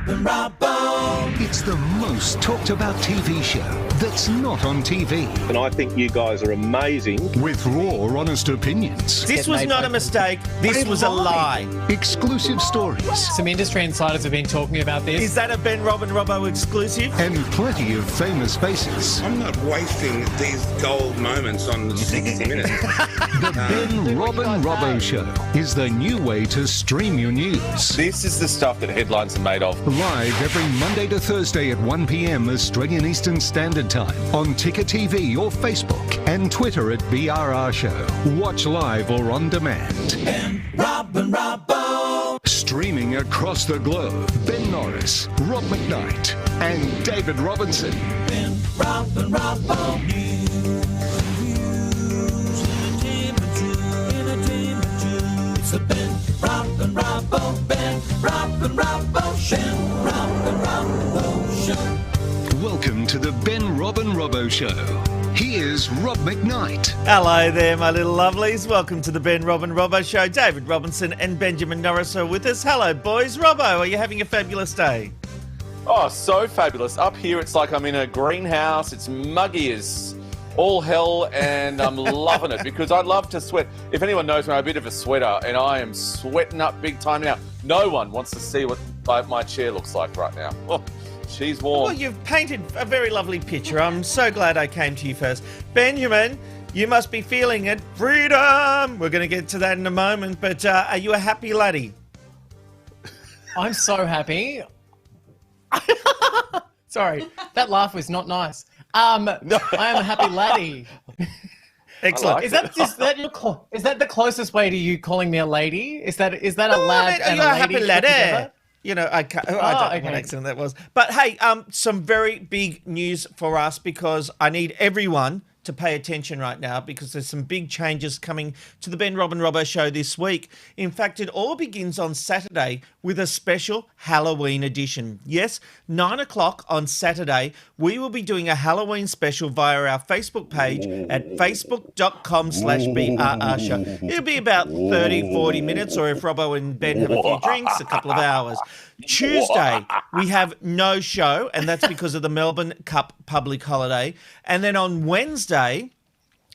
and Robbo. It's the most talked about TV show that's not on TV. And I think you guys are amazing. With raw, honest opinions. This was not a mistake. This was a lie. Exclusive stories. Some industry insiders have been talking about this. Is that a Ben, Rob and Robbo exclusive? And plenty of famous faces. I'm not wasting these gold moments on 60 Minutes. The Ben, Rob and Robbo Show is the new way to stream your news. This is the stuff that headlines are made of. Live every Monday to Thursday at 1 p.m. Australian Eastern Standard Time on Ticker TV or Facebook and Twitter at BRR Show. Watch live or on demand. Ben, Rob and Robbo. Streaming across the globe, Ben Norris, Rob McKnight and David Robinson. Ben, Rob and Robbo. News, entertainment, it's the Ben, Rob and Robbo. Ben, Rob and Robbo Show. Ben, Rob and Robbo Show. Welcome to the Ben, Rob and Robbo Show. Here's Rob McKnight. Hello there, my little lovelies. Welcome to the Ben, Rob and Robbo Show. David Robinson and Benjamin Norris are with us. Hello, boys. Robbo, are you having a fabulous day? Oh, so fabulous. Up here, it's like I'm in a greenhouse. It's muggy as all hell, and I'm loving it because I love to sweat. If anyone knows me, I'm a bit of a sweater, and I am sweating up big time now. No one wants to see what my chair looks like right now. Oh, she's warm. Well, you've painted a very lovely picture. I'm so glad I came to you first. Benjamin, you must be feeling it. Freedom! We're going to get to that in a moment, but are you a happy laddie? I'm so happy. Sorry, that laugh was not nice. I am a happy laddie. Excellent. like Is that the closest way to you calling me a lady? Is that a lad and you're a a lady happy put laddie. together? You know, I don't know what okay. accent that was. But hey, some very big news for us because I need everyone to pay attention right now because there's some big changes coming to the Ben, Rob and Robbo Show this week. In fact, it all begins on Saturday with a special Halloween edition. Yes, 9 o'clock on Saturday, we will be doing a Halloween special via our Facebook page at facebook.com/BRR Show. It'll be about 30, 40 minutes, or if Robbo and Ben have a few drinks, a couple of hours. Tuesday, we have no show, and that's because of the Melbourne Cup public holiday. And then on Wednesday,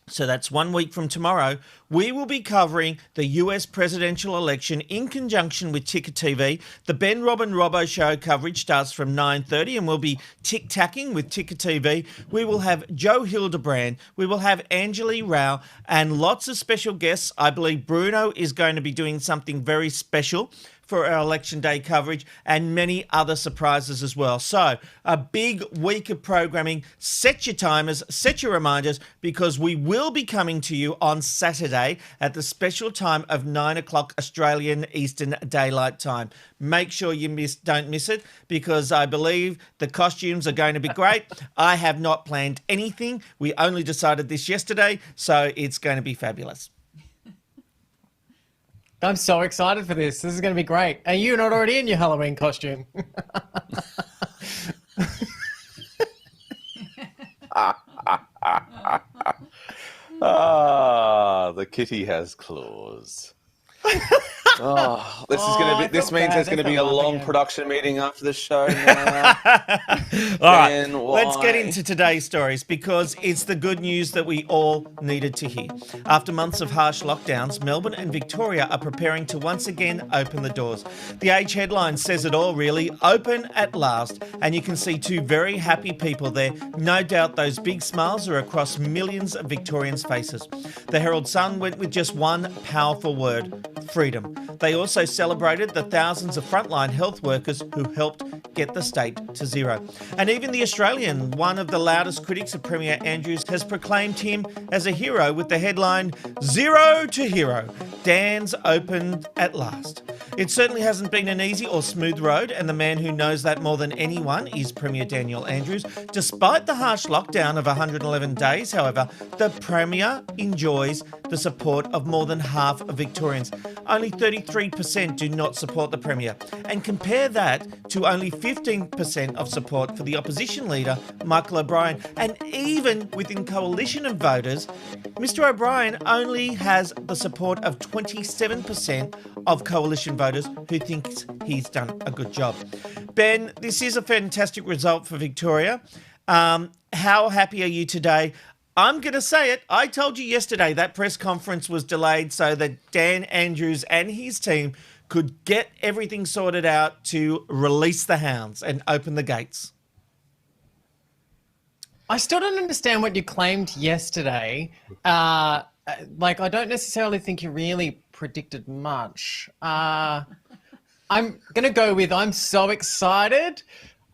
so that's 1 week from tomorrow, we will be covering the US presidential election in conjunction with Ticker TV. The Ben, Rob and Robbo Show coverage starts from 9:30 and we'll be tic-tacking with Ticker TV. We will have Joe Hildebrand. We will have Angeli Rao and lots of special guests. I believe Bruno is going to be doing something very special for our Election Day coverage and many other surprises as well. So a big week of programming. Set your timers, set your reminders, because we will be coming to you on Saturday at the special time of 9 o'clock Australian Eastern Daylight Time. Make sure you don't miss it because I believe the costumes are going to be great. I have not planned anything. We only decided this yesterday, so it's going to be fabulous. I'm so excited for this. This is going to be great. Are you not already in your Halloween costume? The kitty has claws. Oh, this means there's going to be a long production meeting after the show now. All right, let's get into today's stories because it's the good news that we all needed to hear. After months of harsh lockdowns, Melbourne and Victoria are preparing to once again open the doors. The Age headline says it all, really. Open at last. And you can see two very happy people there. No doubt those big smiles are across millions of Victorians' faces. The Herald Sun went with just one powerful word: freedom. They also celebrated the thousands of frontline health workers who helped get the state to zero. And even The Australian, one of the loudest critics of Premier Andrews, has proclaimed him as a hero with the headline, "Zero to Hero. Dan's opened at last." It certainly hasn't been an easy or smooth road, and the man who knows that more than anyone is Premier Daniel Andrews. Despite the harsh lockdown of 111 days, however, the Premier enjoys the support of more than half of Victorians. Only 33% do not support the Premier. And compare that to only 15% of support for the opposition leader, Michael O'Brien. And even within coalition of voters, Mr. O'Brien only has the support of 27% of coalition voters. voters who thinks he's done a good job. Ben, this is a fantastic result for Victoria. How happy are you today? I'm going to say it. I told you yesterday that press conference was delayed so that Dan Andrews and his team could get everything sorted out to release the hounds and open the gates. I still don't understand what you claimed yesterday. I don't necessarily think you really predicted much. I'm going to go with I'm so excited.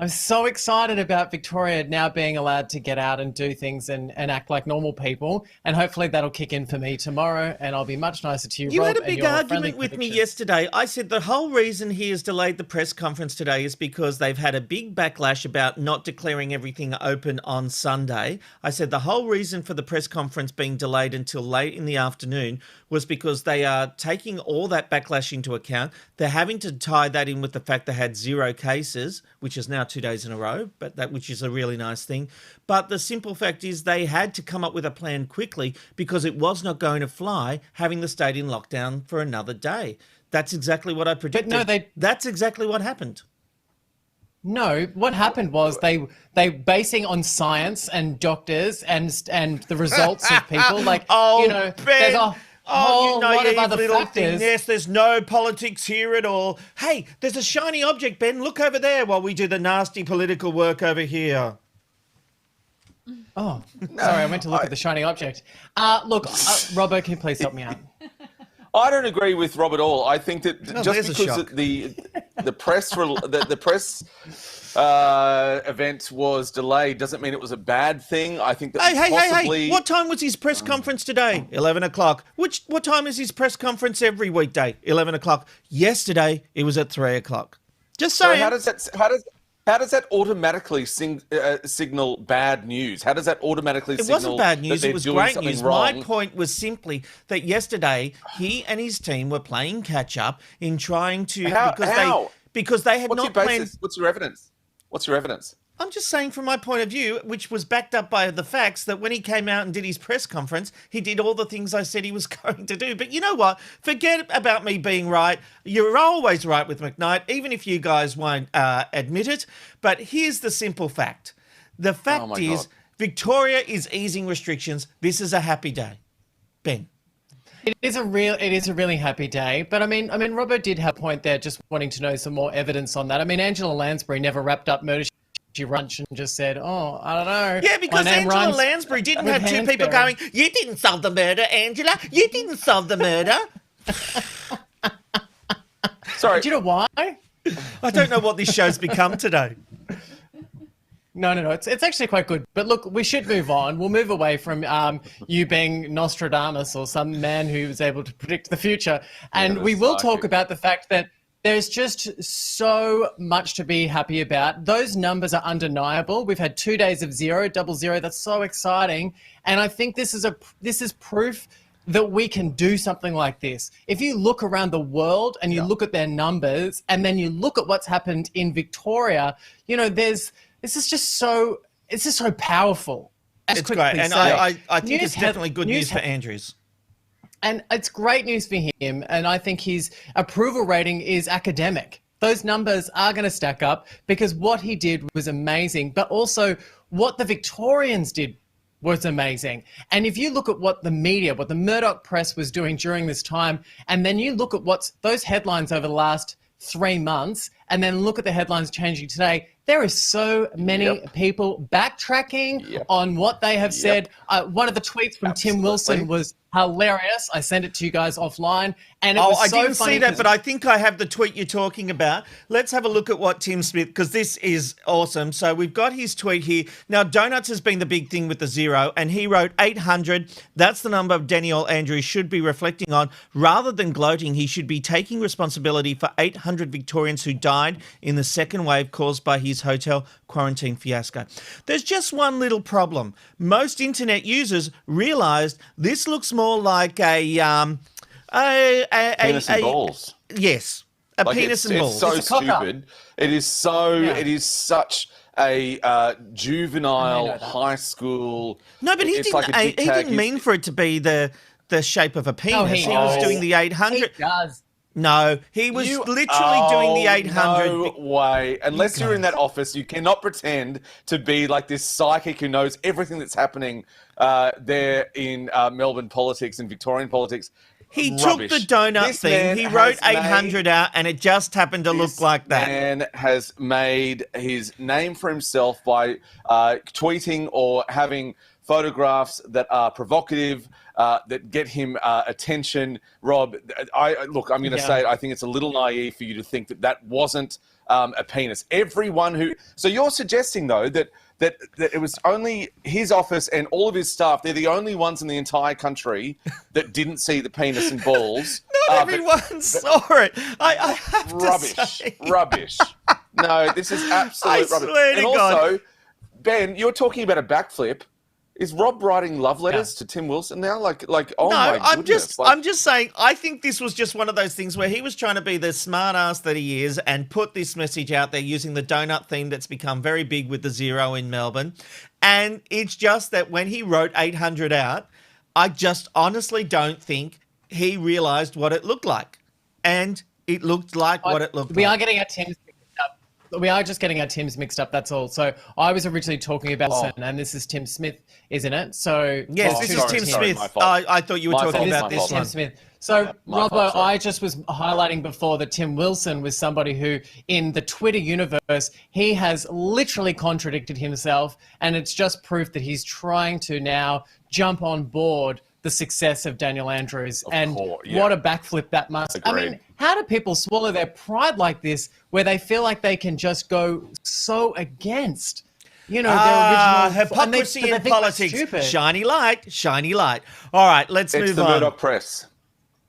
I'm so excited about Victoria now being allowed to get out and do things and act like normal people. And hopefully that'll kick in for me tomorrow and I'll be much nicer to you, You Rob, had a and big your argument friendly with me predictions. yesterday. I said the whole reason he has delayed the press conference today is because they've had a big backlash about not declaring everything open on Sunday. I said the whole reason for the press conference being delayed until late in the afternoon was because they are taking all that backlash into account. They're having to tie that in with the fact they had 0 cases, which is now 2 days in a row, which is a really nice thing. But the simple fact is they had to come up with a plan quickly because it was not going to fly having the state in lockdown for another day. That's exactly what I predicted. But no, that's exactly what happened. No, what happened was they basing on science and doctors and the results of people. Like, Ben. there's a whole lot of other factors. Yes, there's no politics here at all. Hey, there's a shiny object, Ben. Look over there while we do the nasty political work over here. Oh, sorry, I went to look at the shiny object. Robbo, can you please help me out? I don't agree with Rob at all. I think that there's just a because shock. the press event was delayed doesn't mean it was a bad thing. I think that Hey! What time was his press conference today? 11 o'clock. What time is his press conference every weekday? 11 o'clock. Yesterday, it was at 3 o'clock. Just saying. So how does that automatically signal bad news? How does that automatically signal? It wasn't bad news. It was great news. Wrong? My point was simply that yesterday he and his team were playing catch up in trying to because they had not planned. What's your evidence? What's your evidence? I'm just saying from my point of view, which was backed up by the facts that when he came out and did his press conference, he did all the things I said he was going to do. But you know what? Forget about me being right. You're always right with McKnight, even if you guys won't admit it. But here's the simple fact. The fact is, Victoria is easing restrictions. This is a happy day. Ben. It is a really happy day. But I mean, Robbo did have a point there, just wanting to know some more evidence on that. I mean, Angela Lansbury never wrapped up murder. She runched and just said, I don't know. Yeah, because Angela Lansbury didn't have two people going, you didn't solve the murder, Angela. You didn't solve the murder. Sorry. Do you know why? I don't know what this show's become today. No. It's actually quite good. But look, we should move on. We'll move away from you being Nostradamus or some man who was able to predict the future. And we will talk about the fact that there's just so much to be happy about. Those numbers are undeniable. We've had 2 days of 0, 00. That's so exciting. And I think this is proof that we can do something like this. If you look around the world and you look at their numbers and then you look at what's happened in Victoria, this is just so powerful. It's great. And I think it's definitely good news for Andrews. And it's great news for him. And I think his approval rating is academic. Those numbers are going to stack up because what he did was amazing, but also what the Victorians did was amazing. And if you look at what the media, what the Murdoch press was doing during this time, and then you look at what's those headlines over the last 3 months, and then look at the headlines changing today, there is so many people backtracking on what they have said. One of the tweets from Tim Wilson was hilarious. I sent it to you guys offline. And it was so I didn't funny see that, but I think I have the tweet you're talking about. Let's have a look at what Tim Smith, because this is awesome. So we've got his tweet here. Now, donuts has been the big thing with the 0, and he wrote 800. That's the number Daniel Andrews should be reflecting on. Rather than gloating, he should be taking responsibility for 800 Victorians who died in the second wave caused by his hotel quarantine fiasco. There's just one little problem. Most internet users realised this looks more like a penis and balls. Yes, penis and balls. It's so stupid. It is so. Yeah. It is such a juvenile high school. No, but he didn't mean for it to be the shape of a penis. He was doing the 800. He does. No, he was literally doing the 800. No way. Unless you're in that office, you cannot pretend to be like this psychic who knows everything that's happening there in Melbourne politics and Victorian politics. He Rubbish. took the donut thing. He wrote 800 out, and it just happened to look like that. This man has made his name for himself by tweeting or having photographs that are provocative, that get him attention. Rob, I'm going to say it. I think it's a little naive for you to think that that wasn't a penis. Everyone who... So you're suggesting, though, that it was only his office and all of his staff, they're the only ones in the entire country that didn't see the penis and balls. Not everyone saw it. I have rubbish, to say. Rubbish. No, this is absolute rubbish. Swear to and God. Also, Ben, you're talking about a backflip. Is Rob writing love letters to Tim Wilson now? Like, oh No, my goodness. I'm just saying, I think this was just one of those things where he was trying to be the smart ass that he is and put this message out there using the donut theme that's become very big with the zero in Melbourne. And it's just that when he wrote 800 out, I just honestly don't think he realized what it looked like. And it looked like what it looked like. We are getting our Tim's mixed up. We are just getting our Tims mixed up, that's all. So I was originally talking about Wilson, and this is Tim Smith, isn't it? So yes, this is Tim Smith. I thought you were talking about this one. Tim Smith. So, Robbo, I just was highlighting before that Tim Wilson was somebody who, in the Twitter universe, he has literally contradicted himself, and it's just proof that he's trying to now jump on board the success of Daniel Andrews. What a backflip that must. Agreed. I mean, how do people swallow their pride like this, where they feel like they can just go so against, their original hypocrisy in politics? Shiny light, shiny light. All right, let's move on. It's the Murdoch press.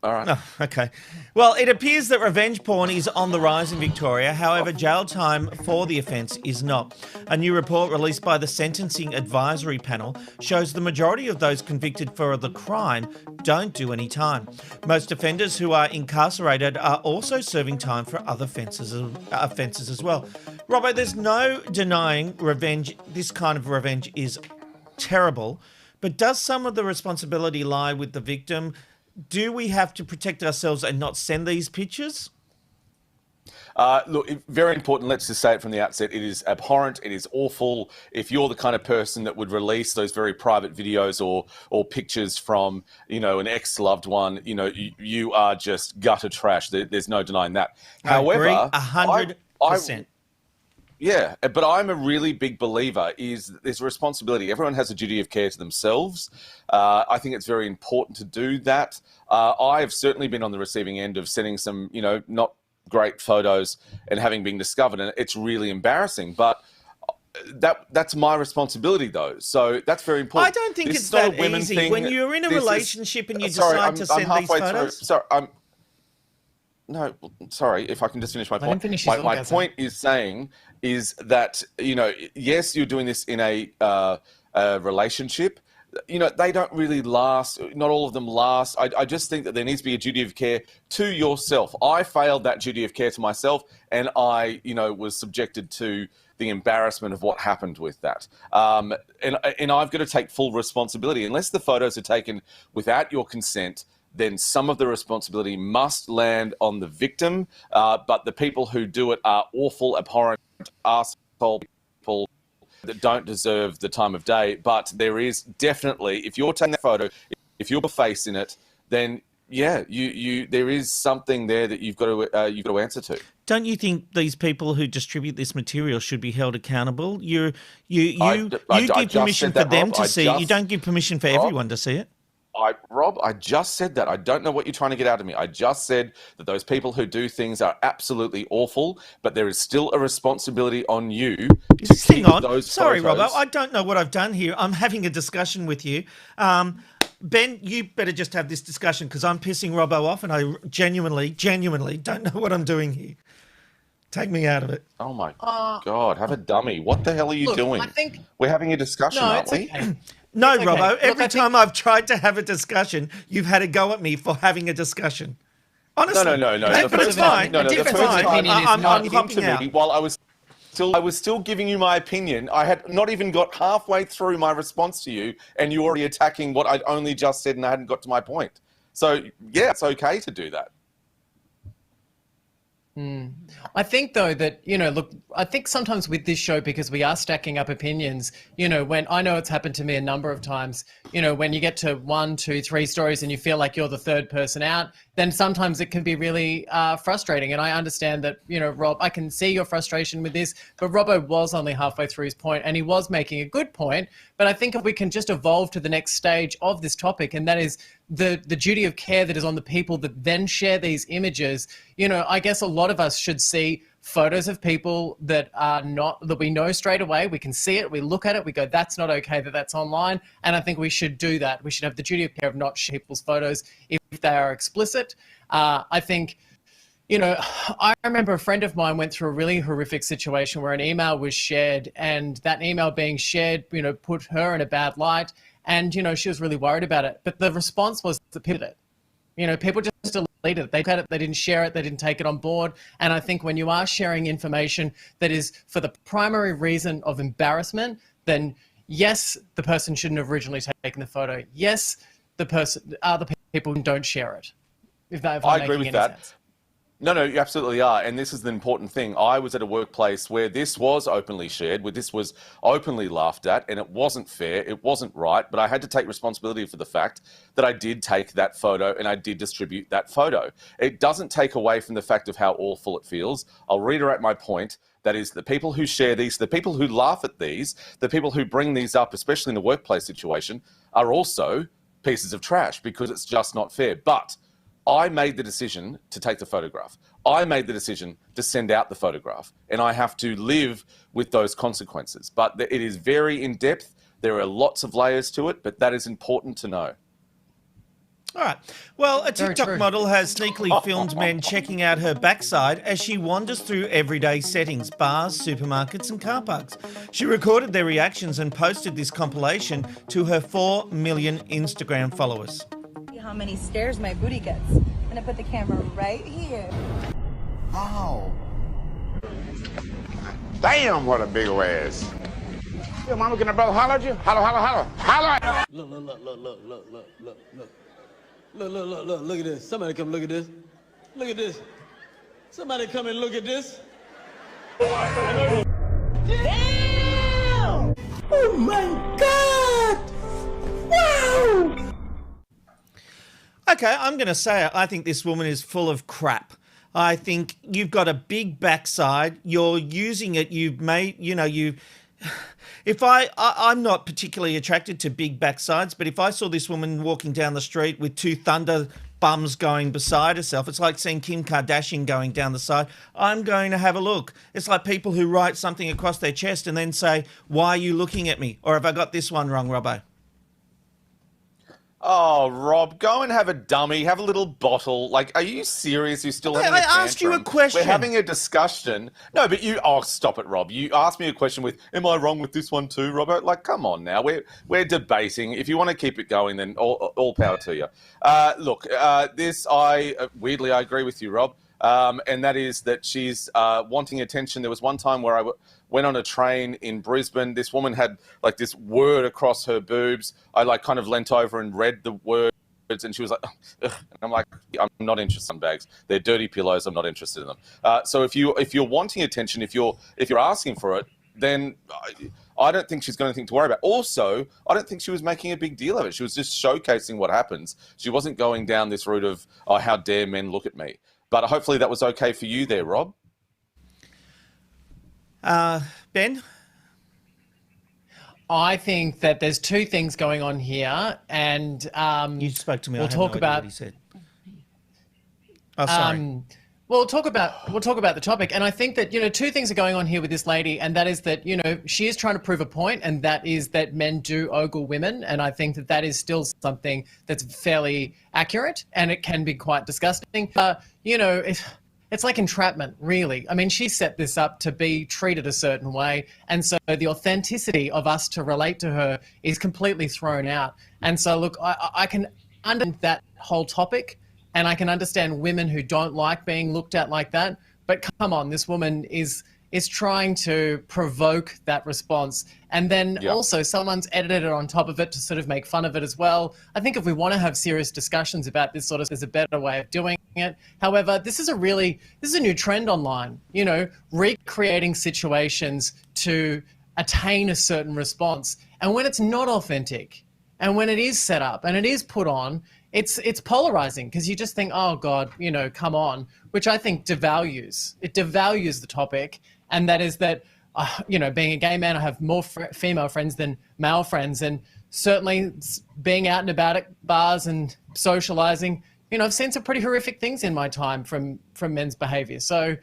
All right. Oh, okay. Well, it appears that revenge porn is on the rise in Victoria. However, jail time for the offence is not. A new report released by the Sentencing Advisory Panel shows the majority of those convicted for the crime don't do any time. Most offenders who are incarcerated are also serving time for other offences as well. Robbo, there's no denying revenge. This kind of revenge is terrible. But does some of the responsibility lie with the victim? Do we have to protect ourselves and not send these pictures? Look, very important. Let's just say it from the outset. It is abhorrent. It is awful. If you're the kind of person that would release those very private videos or pictures from, an ex-loved one, you are just gutter trash. There's no denying that. However, 100%. Yeah, but I'm a really big believer is there's a responsibility. Everyone has a duty of care to themselves. I think it's very important to do that. I have certainly been on the receiving end of sending some, not great photos and having been discovered, and it's really embarrassing. But that's my responsibility, though. So that's very important. I don't think it's that easy. Thing. When you're in a relationship and you decide to send these photos. No, sorry, if I can just finish my point. My point is saying is that, yes, you're doing this in a relationship. They don't really last. Not all of them last. I just think that there needs to be a duty of care to yourself. I failed that duty of care to myself, and I, was subjected to the embarrassment of what happened with that. And I've got to take full responsibility. Unless the photos are taken without your consent, then some of the responsibility must land on the victim. But the people who do it are awful, abhorrent, arsehole people that don't deserve the time of day. But there is definitely, if you're taking that photo, if you're face in it, then yeah, there is something there that you've got to answer to. Don't you think these people who distribute this material should be held accountable? You give permission for them to see it. You don't give permission for everyone to see it. Rob, I just said that. I don't know what you're trying to get out of me. I just said that those people who do things are absolutely awful, but there is still a responsibility on you to keep those Sorry, photos. Robbo, I don't know what I've done here. I'm having a discussion with you. Ben, you better just have this discussion because I'm pissing Robbo off and I genuinely don't know what I'm doing here. Take me out of it. Oh, my God. Have a dummy. What the hell are you doing? We're having a discussion, aren't we? Okay. No, okay. Robbo, every time I've tried to have a discussion, you've had a go at me for having a discussion. Honestly. No. But it's fine. The first time I'm hopping out. While I was still giving you my opinion. I had not even got halfway through my response to you, and you're already attacking what I'd only just said and I hadn't got to my point. So, yeah, it's okay to do that. I think, though, that, look, I think sometimes with this show, because we are stacking up opinions, when I know it's happened to me a number of times, when you get to 1, 2, 3 stories and you feel like you're the third person out, then sometimes it can be really frustrating. And I understand that, Rob, I can see your frustration with this, but Robbo was only halfway through his point and he was making a good point. But I think if we can just evolve to the next stage of this topic, and that is the duty of care that is on the people that then share these images, I guess a lot of us should see photos of people that we know straight away. We can see it, we look at it, we go, that's not okay that that's online. And I think we should do that. We should have the duty of care of not sharing people's photos if they are explicit. I think, I remember a friend of mine went through a really horrific situation where an email was shared, and that email being shared, put her in a bad light. And, she was really worried about it. But the response was that people did it. People just deleted it. They had it, they didn't share it, they didn't take it on board. And I think when you are sharing information that is for the primary reason of embarrassment, then yes, the person shouldn't have originally taken the photo. Yes, other people don't share it. If I agree with that. Sense. No, you absolutely are. And this is the important thing. I was at a workplace where this was openly shared, where this was openly laughed at, and it wasn't fair, it wasn't right, but I had to take responsibility for the fact that I did take that photo and I did distribute that photo. It doesn't take away from the fact of how awful it feels. I'll reiterate my point. That is, the people who share these, the people who laugh at these, the people who bring these up, especially in a workplace situation, are also pieces of trash because it's just not fair. But I made the decision to take the photograph. I made the decision to send out the photograph, and I have to live with those consequences. But it is very in-depth. There are lots of layers to it, but that is important to know. All right. Well, a TikTok model has sneakily filmed men checking out her backside as she wanders through everyday settings, bars, supermarkets and car parks. She recorded their reactions and posted this compilation to her 4 million Instagram followers. How many stairs my booty gets. I'm gonna put the camera right here. Oh. Damn, what a big ass. Yo, mama, can a brother holler at you? Holler, holler, holler. Holler! Look at this. Somebody come look at this. Look at this. Somebody come and look at this. Damn! Oh my God! Wow! Okay, I'm going to say it. I think this woman is full of crap. I think you've got a big backside. You're using it. You've made, if I'm not particularly attracted to big backsides, but if I saw this woman walking down the street with 2 thunder bums going beside herself, it's like seeing Kim Kardashian going down the side. I'm going to have a look. It's like people who write something across their chest and then say, why are you looking at me? Or have I got this one wrong, Robbo? Oh, Rob, go and have a dummy, have a little bottle. Like, are you serious? You're still having I asked you a question. We're having a discussion. No, but stop it, Rob. You asked me a question with, am I wrong with this one too, Robert? Like, come on now. We're debating. If you want to keep it going, then all power to you. Look, weirdly, I agree with you, Rob. And that is that she's wanting attention. There was one time where I went on a train in Brisbane. This woman had like this word across her boobs. I kind of leant over and read the words, and she was like, ugh. And I'm like, I'm not interested in bags. They're dirty pillows. I'm not interested in them. So if you're wanting attention, if you're asking for it, then I don't think she's got anything to worry about. Also, I don't think she was making a big deal of it. She was just showcasing what happens. She wasn't going down this route of, oh, how dare men look at me. But hopefully that was okay for you there, Rob. Ben? I think that there's 2 things going on here, and you spoke to me. We'll talk about what he said. Oh, sorry. We'll talk about the topic, and I think that 2 things are going on here with this lady, and that is that she is trying to prove a point, and that is that men do ogle women, and I think that is still something that's fairly accurate, and it can be quite disgusting. It's like entrapment, really. I mean, she set this up to be treated a certain way, and so the authenticity of us to relate to her is completely thrown out. And so, look, I can understand that whole topic, and I can understand women who don't like being looked at like that. But come on, this woman is is trying to provoke that response. And then also someone's edited it on top of it to sort of make fun of it as well. I think if we want to have serious discussions about this sort of, there's a better way of doing it. However, this is a new trend online, you know, recreating situations to attain a certain response. And when it's not authentic, and when it is set up and it is put on, it's polarizing, because you just think, oh God, you know, come on, which I think devalues the topic. And that is that, you know, being a gay man, I have more female friends than male friends. And certainly being out and about at bars and socializing, you know, I've seen some pretty horrific things in my time from men's behavior. So,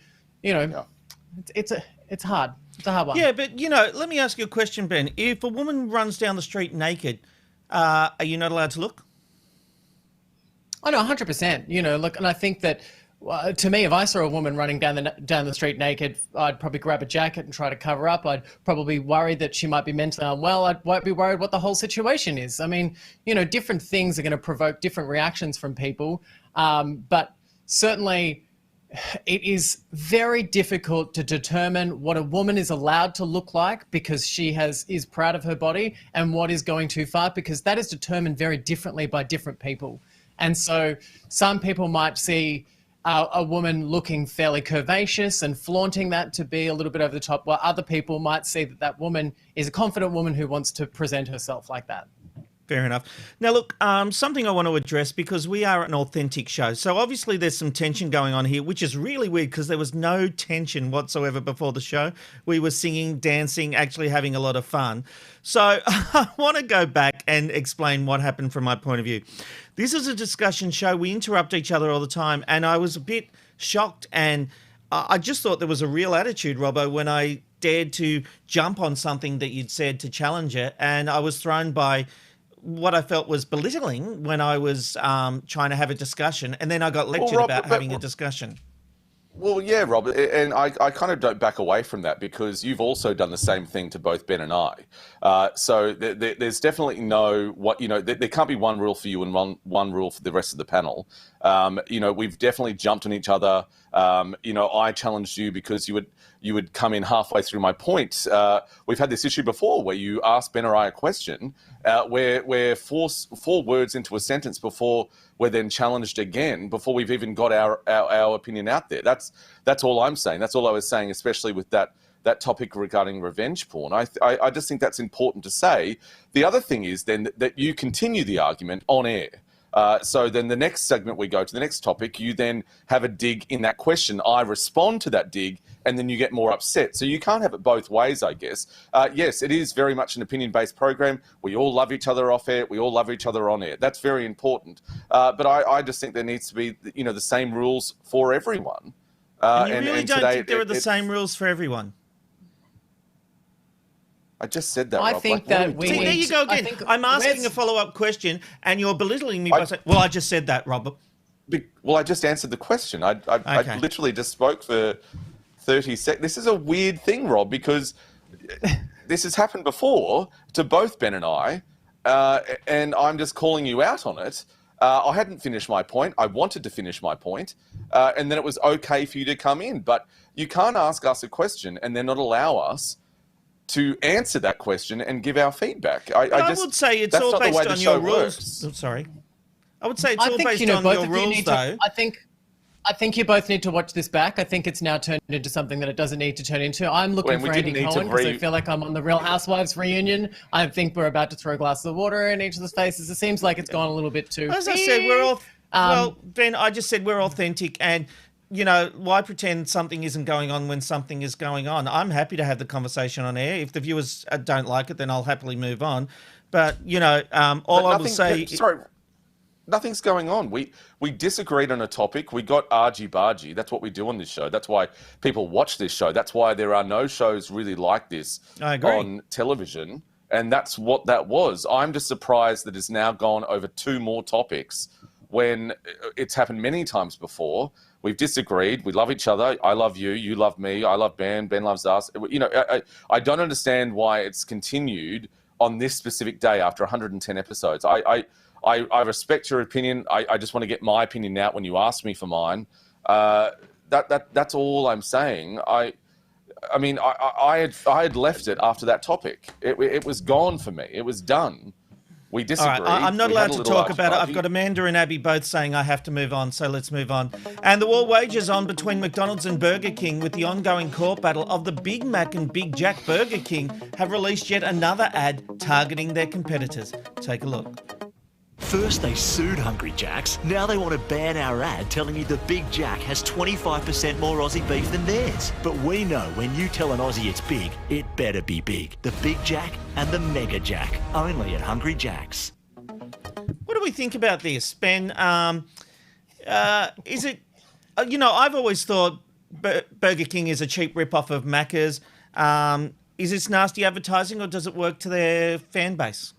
you know, it's hard. It's a hard one. Yeah, but, you know, let me ask you a question, Ben. If a woman runs down the street naked, are you not allowed to look? Oh, no, 100%. You know, look, and I think that, to me, if I saw a woman running down the street naked, I'd probably grab a jacket and try to cover up. I'd probably worry that she might be mentally unwell. I'd be worried what the whole situation is. I mean, you know, different things are going to provoke different reactions from people. But certainly it is very difficult to determine what a woman is allowed to look like because she is proud of her body, and what is going too far, because that is determined very differently by different people. And so some people might see a woman looking fairly curvaceous and flaunting that to be a little bit over the top, while other people might see that woman is a confident woman who wants to present herself like that. Fair enough. Now, look, something I want to address, because we are an authentic show. So obviously there's some tension going on here, which is really weird because there was no tension whatsoever before the show. We were singing, dancing, actually having a lot of fun. So I want to go back and explain what happened from my point of view. This is a discussion show. We interrupt each other all the time, and I was a bit shocked, and I just thought there was a real attitude, Robbo, when I dared to jump on something that you'd said to challenge it, and I was thrown by what I felt was belittling when I was trying to have a discussion, and then I got lectured about having a discussion. Well, yeah, Rob, and I kind of don't back away from that, because you've also done the same thing to both Ben and I. So there's definitely there can't be one rule for you and one rule for the rest of the panel. You know, we've definitely jumped on each other. You know, I challenged you because you would come in halfway through my point. We've had this issue before where you asked Ben or I a question where four words into a sentence before we're then challenged again, before we've even got our opinion out there. That's all I'm saying. That's all I was saying, especially with that topic regarding revenge porn. I just think that's important to say. The other thing is then that you continue the argument on air. So then the next segment we go to, the next topic, you then have a dig in that question. I respond to that dig, and then you get more upset. So you can't have it both ways, I guess. Yes, it is very much an opinion-based program. We all love each other off air. We all love each other on air. That's very important. But I just think there needs to be, you know, the same rules for everyone. And you really don't think there are the same rules for everyone? I just said that, I Rob. think that we See, there you go again. I'm asking a follow-up question, and you're belittling me by saying, well, I just said that, Robert. Well, I just answered the question. I literally just spoke for 30 seconds. This is a weird thing, Rob, because this has happened before to both Ben and I, and I'm just calling you out on it. I hadn't finished my point. I wanted to finish my point, and then it was okay for you to come in. But you can't ask us a question and then not allow us to answer that question and give our feedback. I would say it's all based on your rules. I'm sorry. I would say it's all based on your rules, though. I think you both need to watch this back. I think it's now turned into something that it doesn't need to turn into. I'm looking for Andy Cohen because I feel like I'm on the Real Housewives reunion. I think we're about to throw glasses of water in each of the faces. It seems like it's gone a little bit too. As I said, we're all. Well, Ben, I just said we're authentic, and you know, why pretend something isn't going on when something is going on? I'm happy to have the conversation on air. If the viewers don't like it, then I'll happily move on. But, you know, all I will say... Sorry, nothing's going on. We disagreed on a topic. We got argy-bargy. That's what we do on this show. That's why people watch this show. That's why there are no shows really like this on television. And that's what that was. I'm just surprised that it's now gone over two more topics when it's happened many times before. We've disagreed. We love each other. I love you. You love me. I love Ben. Ben loves us. You know, I don't understand why it's continued on this specific day after 110 episodes. I respect your opinion. I just want to get my opinion out when you ask me for mine. That's all I'm saying. I mean, I had left it after that topic. It was gone for me. It was done. We disagreed. All right, I'm not We had allowed a to little talk about it. I've argy-bargy. got Amanda and Abby both saying I have to move on, so let's move on. And the war wages on between McDonald's and Burger King with the ongoing court battle of the Big Mac and Big Jack. Burger King have released yet another ad targeting their competitors. Take a look. First they sued Hungry Jack's, now they want to ban our ad telling you the Big Jack has 25% more Aussie beef than theirs. But we know when you tell an Aussie it's big, it better be big. The Big Jack and the Mega Jack, only at Hungry Jack's. What do we think about this, Ben? Is it, I've always thought Burger King is a cheap rip-off of Macca's. Is this nasty advertising or does it work to their fan base?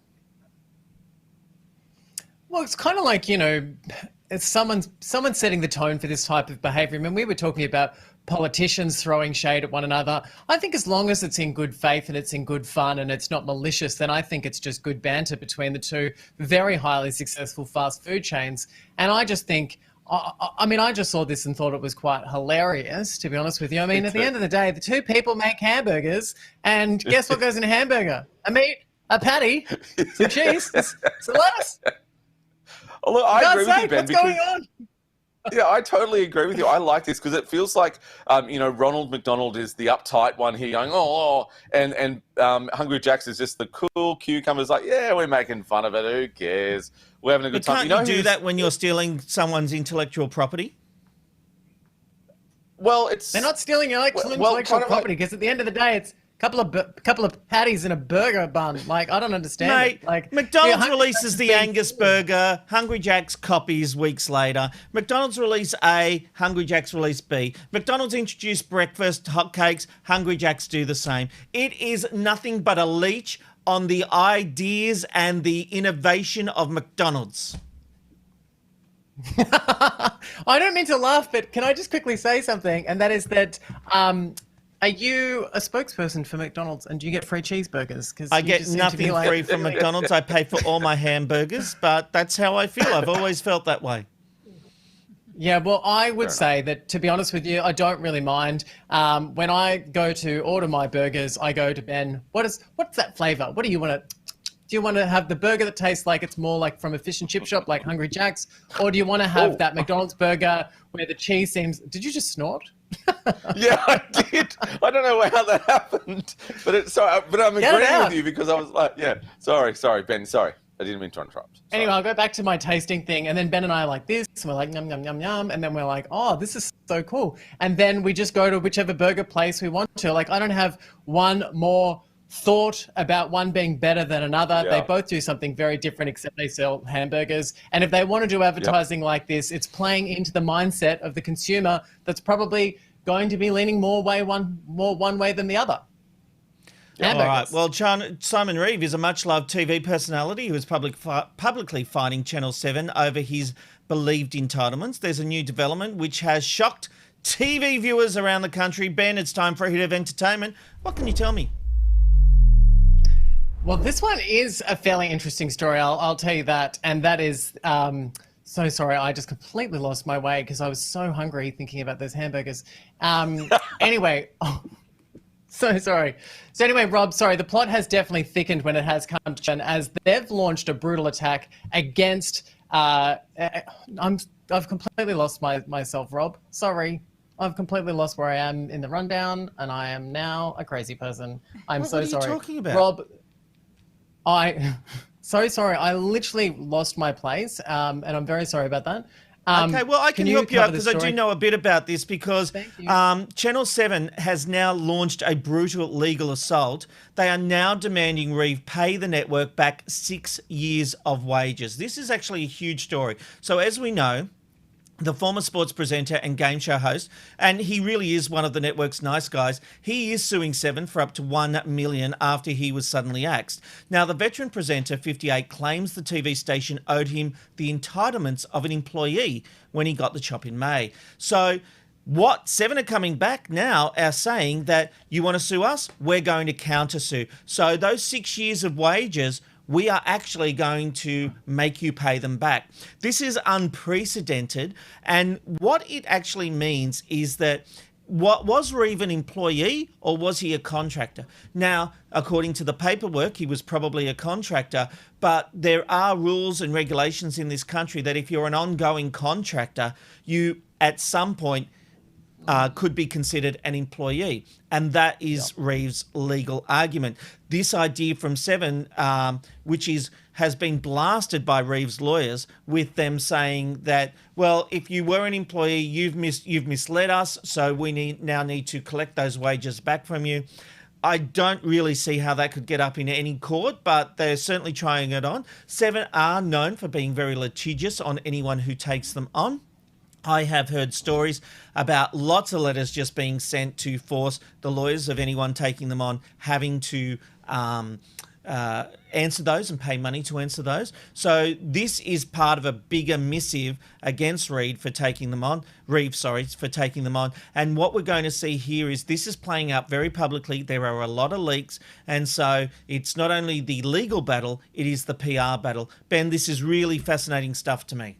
Well, it's kind of like, it's someone setting the tone for this type of behaviour. I mean, we were talking about politicians throwing shade at one another. I think as long as it's in good faith and it's in good fun and it's not malicious, then I think it's just good banter between the two very highly successful fast food chains. And I just think, I just saw this and thought it was quite hilarious, to be honest with you. I mean, at the end of the day, the two people make hamburgers, and guess what goes in a hamburger? A meat, a patty, some cheese, some lettuce. Oh, look, I agree with you, Ben. What's going on? Yeah, I totally agree with you. I like this because it feels like, Ronald McDonald is the uptight one here going, and Hungry Jack's is just the cool cucumbers like, yeah, we're making fun of it. Who cares? We're having a good time. Can't you do that when you're stealing someone's intellectual property? Well, they're not stealing your intellectual property because at the end of the day, it's couple of patties in a burger bun. Like, I don't understand. Mate, it. Like, McDonald's releases the Angus burger. Hungry Jack's copies weeks later. McDonald's release A. Hungry Jack's release B. McDonald's introduce breakfast hotcakes. Hungry Jack's do the same. It is nothing but a leech on the ideas and the innovation of McDonald's. I don't mean to laugh, but can I just quickly say something? And that is that, are you a spokesperson for McDonald's and do you get free cheeseburgers? Because I get nothing free from McDonald's. I pay for all my hamburgers, but that's how I feel. I've always felt that way. Yeah, well, I would say that, to be honest with you, I don't really mind. When I go to order my burgers, I go to Ben, what's that flavour? What do you want to... Do you want to have the burger that tastes like it's more like from a fish and chip shop like Hungry Jack's? Or do you want to have that McDonald's burger where the cheese seems... Did you just snort? Yeah, I did. I don't know how that happened. But I'm agreeing with you because I was like, yeah, sorry, Ben, sorry. I didn't mean to interrupt. Sorry. Anyway, I'll go back to my tasting thing. And then Ben and I are like this. And we're like, yum, yum, yum, yum. And then we're like, oh, this is so cool. And then we just go to whichever burger place we want to. Like, I don't have one more thought about one being better than another. Yeah. They both do something very different, except they sell hamburgers. And if they want to do advertising like this, it's playing into the mindset of the consumer that's probably going to be leaning more one way than the other. All right. Well, Simon Reeve is a much-loved TV personality who is publicly fighting Channel 7 over his believed entitlements. There's a new development which has shocked TV viewers around the country. Ben, it's time for a hit of entertainment. What can you tell me? Well, this one is a fairly interesting story, I'll tell you that. And that is, so sorry, I just completely lost my way because I was so hungry thinking about those hamburgers. Anyway, so sorry. So anyway, Rob, sorry, the plot has definitely thickened when it has come to Chen as they've launched a brutal attack against, I've completely lost myself, Rob. Sorry. I've completely lost where I am in the rundown and I am now a crazy person. I'm so sorry. What are you talking about? Rob, so sorry. I literally lost my place, and I'm very sorry about that. Okay, well, I can help you out because I do know a bit about this because Channel 7 has now launched a brutal legal assault. They are now demanding Reeve pay the network back 6 years of wages. This is actually a huge story. So as we know, the former sports presenter and game show host, and he really is one of the network's nice guys, he is suing Seven for up to $1 million after he was suddenly axed. Now, the veteran presenter, 58, claims the TV station owed him the entitlements of an employee when he got the chop in May. So what Seven are coming back now are saying that you want to sue us? We're going to counter-sue. So those 6 years of wages, we are actually going to make you pay them back. This is unprecedented. And what it actually means is that what was Reeve an employee or was he a contractor? Now, according to the paperwork, he was probably a contractor, but there are rules and regulations in this country that if you're an ongoing contractor, you at some point could be considered an employee. And that is Reeve's legal argument. This idea from Seven, which has been blasted by Reeve's lawyers with them saying that, well, if you were an employee, you've misled us, so we now need to collect those wages back from you. I don't really see how that could get up in any court, but they're certainly trying it on. Seven are known for being very litigious on anyone who takes them on. I have heard stories about lots of letters just being sent to force the lawyers of anyone taking them on having to answer those and pay money to answer those. So this is part of a bigger missive against Reeve for taking them on. And what we're going to see here is this is playing out very publicly. There are a lot of leaks. And so it's not only the legal battle, it is the PR battle. Ben, this is really fascinating stuff to me.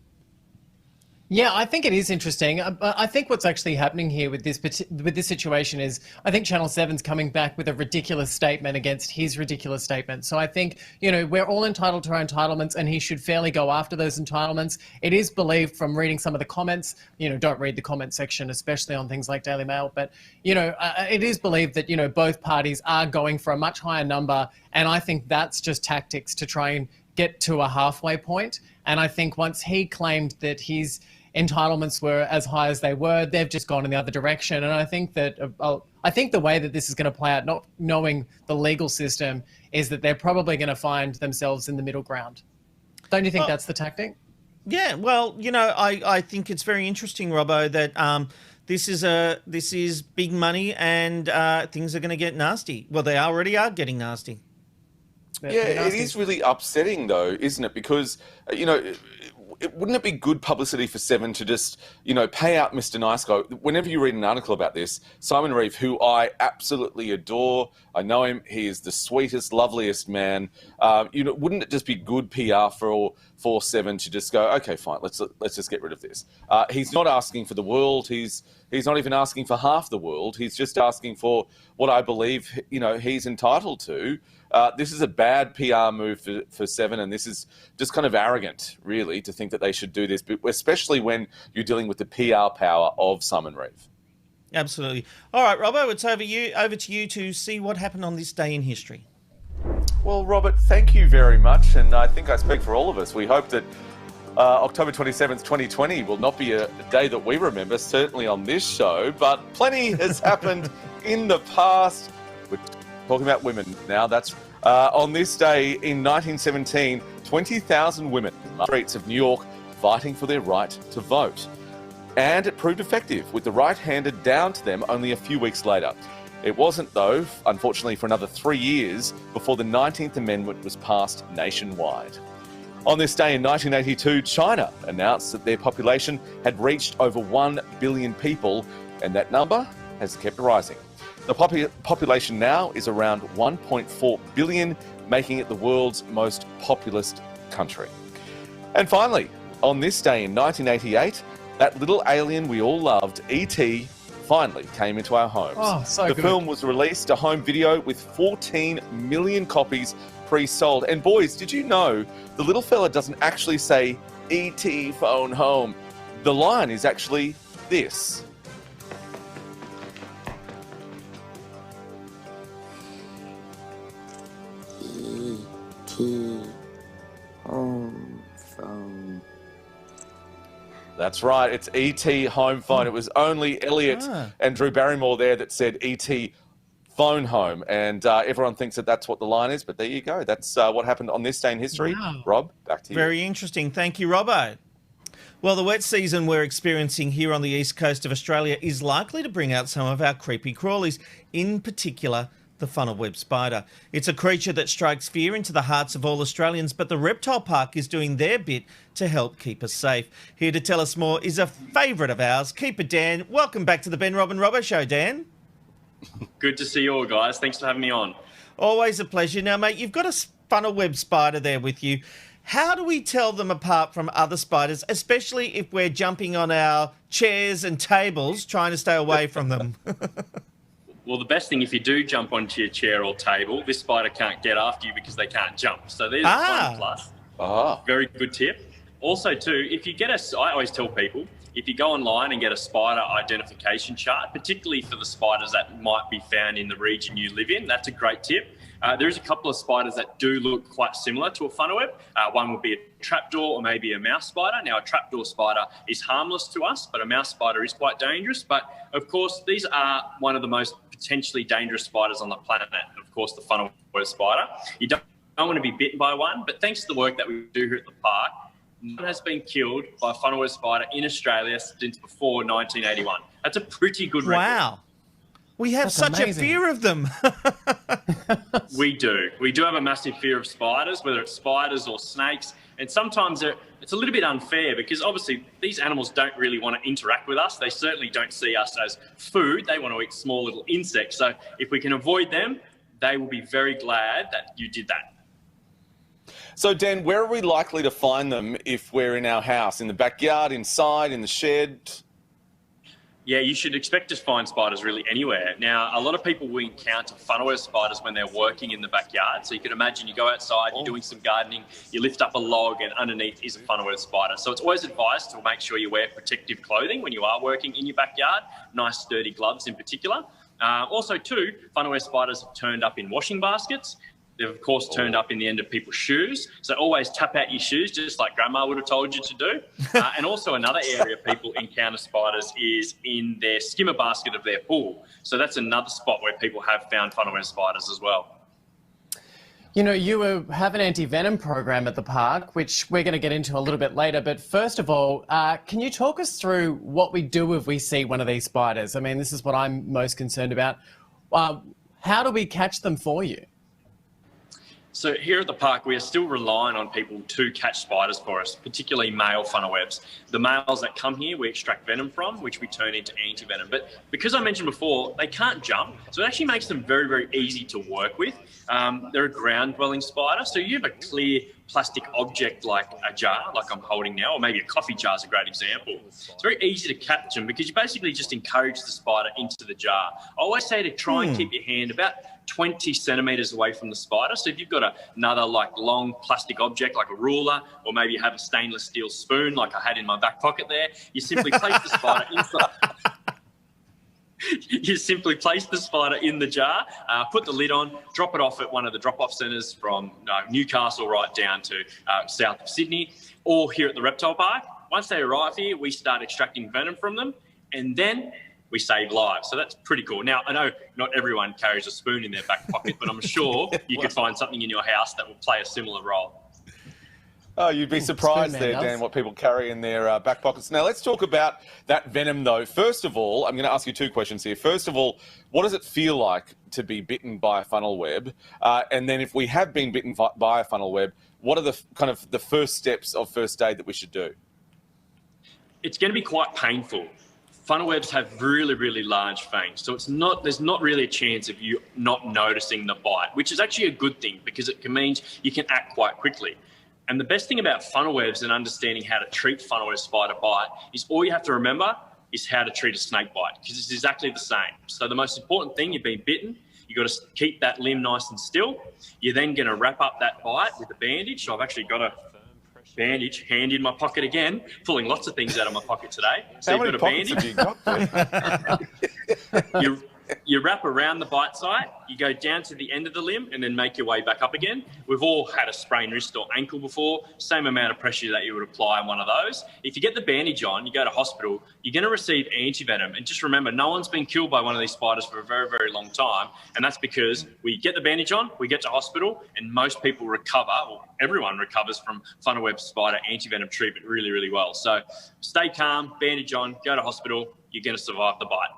Yeah, I think it is interesting. I think what's actually happening here with this situation is I think Channel 7's coming back with a ridiculous statement against his ridiculous statement. So I think, we're all entitled to our entitlements and he should fairly go after those entitlements. It is believed from reading some of the comments, don't read the comment section, especially on things like Daily Mail, but, it is believed that, both parties are going for a much higher number. And I think that's just tactics to try and get to a halfway point. And I think once he claimed that his entitlements were as high as they were, they've just gone in the other direction. And I think that the way that this is going to play out, not knowing the legal system, is that they're probably going to find themselves in the middle ground. Don't you think that's the tactic? Yeah, well, I think it's very interesting, Robbo, that this is big money and things are going to get nasty. Well, they already are getting nasty. Yeah, it is really upsetting though, isn't it? Because, wouldn't it be good publicity for Seven to just, pay out Mr. Nice Guy? Whenever you read an article about this, Simon Reeve, who I absolutely adore, I know him, he is the sweetest, loveliest man. Wouldn't it just be good PR for Seven to just go, okay, fine, let's just get rid of this. He's not asking for the world. He's not even asking for half the world. He's just asking for what I believe, he's entitled to. This is a bad PR move for Seven, and this is just kind of arrogant, really, to think that they should do this, especially when you're dealing with the PR power of Simon Reeve. Absolutely. All right, Robbo, it's over to you to see what happened on this day in history. Well, Robert, thank you very much, and I think I speak for all of us. We hope that October 27th, 2020 will not be a day that we remember, certainly on this show, but plenty has happened in the past. We're talking about women now. That's on this day in 1917, 20,000 women in the streets of New York fighting for their right to vote. And it proved effective, with the right handed down to them only a few weeks later. It wasn't, though, unfortunately, for another 3 years before the 19th Amendment was passed nationwide. On this day in 1982, China announced that their population had reached over 1 billion people, and that number has kept rising. The population now is around 1.4 billion, making it the world's most populous country. And finally, on this day in 1988, that little alien we all loved, E.T., finally came into our homes. Oh, so the good. film was released, a home video with 14 million copies pre-sold. And boys, did you know the little fella doesn't actually say, E.T. phone home? The line is actually this. E.T. home phone. That's right, it's E.T. home phone. It was only Elliot and Drew Barrymore there that said E.T. phone home, and everyone thinks that that's what the line is, but there you go. That's what happened on this day in history. Wow. Rob, back to you. Very interesting. Thank you, Robbo. Well, the wet season we're experiencing here on the east coast of Australia is likely to bring out some of our creepy crawlies, in particular the Funnelweb spider. It's a creature that strikes fear into the hearts of all Australians, but the Reptile Park is doing their bit to help keep us safe. Here to tell us more is a favourite of ours, Keeper Dan. Welcome back to the Ben, Rob and Robbo Show, Dan. Good to see you all, guys. Thanks for having me on. Always a pleasure. Now, mate, you've got a Funnelweb spider there with you. How do we tell them apart from other spiders, especially if we're jumping on our chairs and tables trying to stay away from them? Well, the best thing, if you do jump onto your chair or table, this spider can't get after you because they can't jump. So there's one plus. Very good tip. Also, too, if you get I always tell people, if you go online and get a spider identification chart, particularly for the spiders that might be found in the region you live in, that's a great tip. There's a couple of spiders that do look quite similar to a funnelweb. One would be a trapdoor or maybe a mouse spider. Now, a trapdoor spider is harmless to us, but a mouse spider is quite dangerous. But, of course, these are one of the most potentially dangerous spiders on the planet, of course, the funnelweb spider. You don't want to be bitten by one, but thanks to the work that we do here at the park, no one has been killed by a funnelweb spider in Australia since before 1981. That's a pretty good record. Wow. We have such a fear of them. We do. We do have a massive fear of spiders, whether it's spiders or snakes. And sometimes it's a little bit unfair because obviously these animals don't really want to interact with us. They certainly don't see us as food. They want to eat small little insects. So if we can avoid them, they will be very glad that you did that. So, Dan, where are we likely to find them if we're in our house? In the backyard, inside, in the shed? Yeah, you should expect to find spiders really anywhere. Now, a lot of people will encounter funnelweb spiders when they're working in the backyard. So you can imagine you go outside, you're doing some gardening, you lift up a log and underneath is a funnelweb spider. So it's always advised to make sure you wear protective clothing when you are working in your backyard, nice sturdy gloves in particular. Also, too, funnelweb spiders have turned up in washing baskets. They've, of course, turned up in the end of people's shoes. So always tap out your shoes, just like Grandma would have told you to do. And also another area people encounter spiders is in their skimmer basket of their pool. So that's another spot where people have found funnelweb spiders as well. You know, you have an anti-venom program at the park, which we're going to get into a little bit later. But first of all, can you talk us through what we do if we see one of these spiders? I mean, this is what I'm most concerned about. How do we catch them for you? So here at the park, we are still relying on people to catch spiders for us, particularly male funnelwebs. The males that come here, we extract venom from, which we turn into anti-venom. But because I mentioned before, they can't jump, so it actually makes them very, very easy to work with. They're a ground-dwelling spider, so you have a clear plastic object like a jar, like I'm holding now, or maybe a coffee jar is a great example. It's very easy to catch them because you basically just encourage the spider into the jar. I always say to try and keep your hand about 20 centimetres away from the spider. So if you've got another like long plastic object like a ruler, or maybe you have a stainless steel spoon like I had in my back pocket there, you simply place the spider inside. You simply place the spider in the jar, put the lid on, drop it off at one of the drop-off centres from Newcastle right down to south of Sydney, or here at the reptile park. Once they arrive here, we start extracting venom from them, and then we save lives. So that's pretty cool. Now, I know not everyone carries a spoon in their back pocket, but I'm sure you could find something in your house that will play a similar role. Oh, you'd be surprised there, Dan, what people carry in their back pockets. Now, let's talk about that venom, though. First of all, I'm going to ask you two questions here. First of all, what does it feel like to be bitten by a funnel web? And then if we have been bitten by a funnel web, what are the kind of the first steps of first aid that we should do? It's going to be quite painful. Funnelwebs have really, really large fangs, so there's not really a chance of you not noticing the bite, which is actually a good thing because it means you can act quite quickly. And the best thing about funnelwebs and understanding how to treat funnelweb spider bite is all you have to remember is how to treat a snake bite, because it's exactly the same. So the most important thing, you've been bitten, you've got to keep that limb nice and still. You're then going to wrap up that bite with a bandage. So I've actually got a bandage hand in my pocket again, pulling lots of things out of my pocket today. So How many pockets have you got there? You wrap around the bite site, you go down to the end of the limb and then make your way back up again. We've all had a sprained wrist or ankle before, same amount of pressure that you would apply on one of those. If you get the bandage on, you go to hospital, you're going to receive anti-venom. And just remember, no one's been killed by one of these spiders for a very, very long time. And that's because we get the bandage on, we get to hospital, and most people recover, or everyone recovers from funnelweb spider anti-venom treatment really, really well. So stay calm, bandage on, go to hospital, you're going to survive the bite.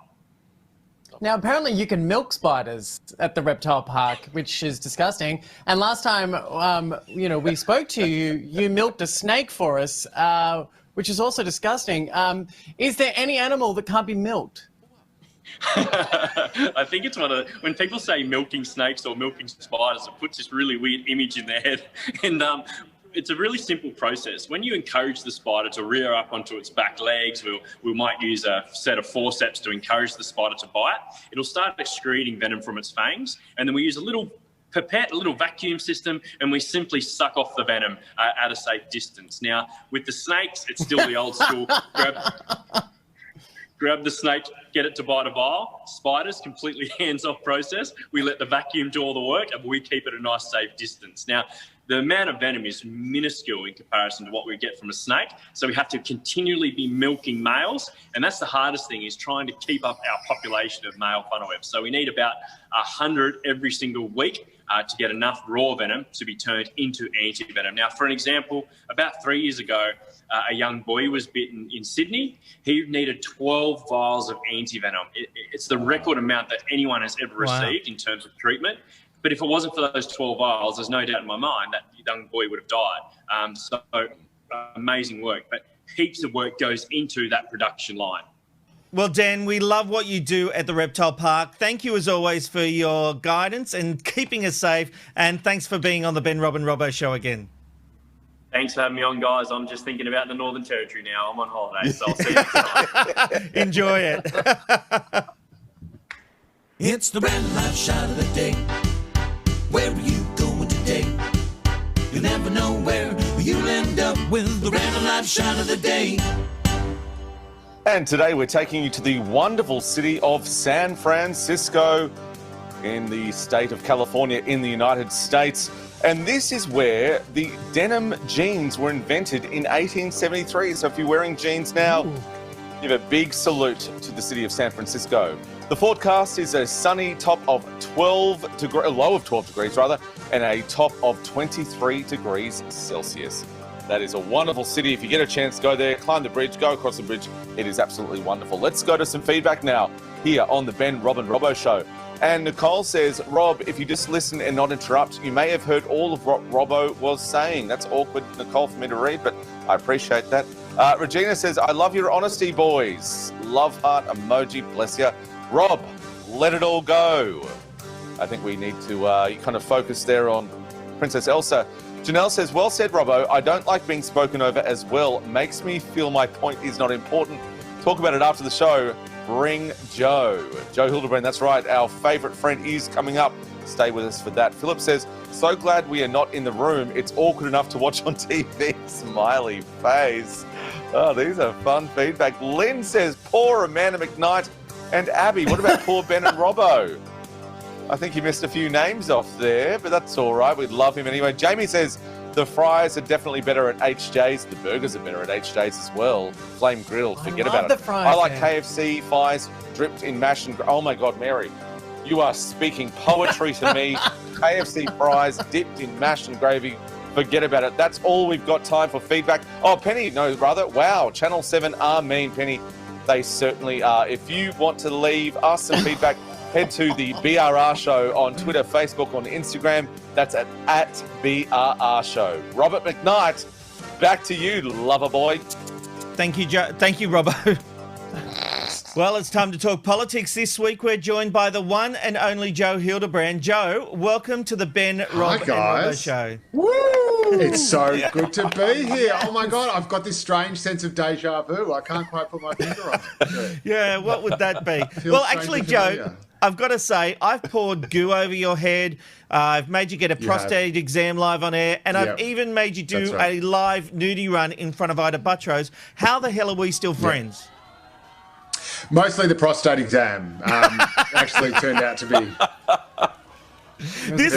Now, apparently you can milk spiders at the reptile park, which is disgusting. And last time, we spoke to you, you milked a snake for us, which is also disgusting. Is there any animal that can't be milked? I think it's when people say milking snakes or milking spiders, it puts this really weird image in their head. And it's a really simple process. When you encourage the spider to rear up onto its back legs, we might use a set of forceps to encourage the spider to bite. It'll start excreting venom from its fangs, and then we use a little pipette, a little vacuum system, and we simply suck off the venom at a safe distance. Now, with the snakes, it's still the old school. Grab the snake, get it to bite a vial. Spiders, completely hands-off process. We let the vacuum do all the work, and we keep it a nice, safe distance. Now, the amount of venom is minuscule in comparison to what we get from a snake, so we have to continually be milking males, and that's the hardest thing, is trying to keep up our population of male funnelwebs. So we need about 100 every single week to get enough raw venom to be turned into anti-venom. Now, for an example, about 3 years ago, a young boy was bitten in Sydney. He needed 12 vials of anti-venom. It's the record amount that anyone has ever received in terms of treatment. But if it wasn't for those 12 vials, there's no doubt in my mind that young boy would have died. So amazing work. But heaps of work goes into that production line. Well, Dan, we love what you do at the Reptile Park. Thank you, as always, for your guidance and keeping us safe. And thanks for being on the Ben, Rob and Robbo show again. Thanks for having me on, guys. I'm just thinking about the Northern Territory now. I'm on holiday, so I'll see you next time. Enjoy it. It's the random life shot of the day. Where are you going today? You never know where you'll end up with the random life shot of the day. And today we're taking you to the wonderful city of San Francisco in the state of California in the United States. And this is where the denim jeans were invented in 1873. So if you're wearing jeans now, give a big salute to the city of San Francisco. The forecast is a sunny top of 12 degrees, a low of 12 degrees rather, and a top of 23 degrees Celsius. That is a wonderful city. If you get a chance, go there, climb the bridge, go across the bridge. It is absolutely wonderful. Let's go to some feedback now here on the Ben, Rob and Robbo show. And Nicole says, Rob, if you just listen and not interrupt, you may have heard all of what Robbo was saying. That's awkward, Nicole, for me to read, but I appreciate that. Regina says, I love your honesty, boys. Love heart emoji, bless you. Rob, let it all go. I think we need to kind of focus there on Princess Elsa. Janelle says, well said, Robbo. I don't like being spoken over as well. Makes me feel my point is not important. Talk about it after the show. Bring Joe. Joe Hildebrand, that's right. Our favourite friend is coming up. Stay with us for that. Philip says, so glad we are not in the room. It's awkward enough to watch on TV. Smiley face. Oh, these are fun feedback. Lynn says, poor Amanda McKnight and Abby. What about poor Ben and Robbo? I think you missed a few names off there, but that's all right. We'd love him anyway. Jamie says, the fries are definitely better at HJ's. The burgers are better at HJ's as well. Flame grilled, forget about it. I like KFC fries dripped in mash and... Oh, my God, Mary. You are speaking poetry to me. KFC fries dipped in mash and gravy. Forget about it. That's all we've got time for feedback. Oh, Penny, no, rather. Wow, Channel 7 are mean, Penny. They certainly are. If you want to leave us some feedback, head to the BRR Show on Twitter, Facebook, on Instagram. That's at BRR Show. Robert McKnight, back to you, lover boy. Thank you, Joe. Thank you, Robbo. Well, it's time to talk politics. This week we're joined by the one and only Joe Hildebrand. Joe, welcome to the Ben, Rob and Robbo Show. Woo! It's so good to be here. Oh my God, I've got this strange sense of deja vu. I can't quite put my finger on it. Yeah, what would that be? Well, actually, Joe, I've got to say, I've poured goo over your head. I've made you get a prostate exam live on air, and I've even made you do a live nudie run in front of Ida Buttrose. How the hell are we still friends? Mostly the prostate exam actually turned out to be. This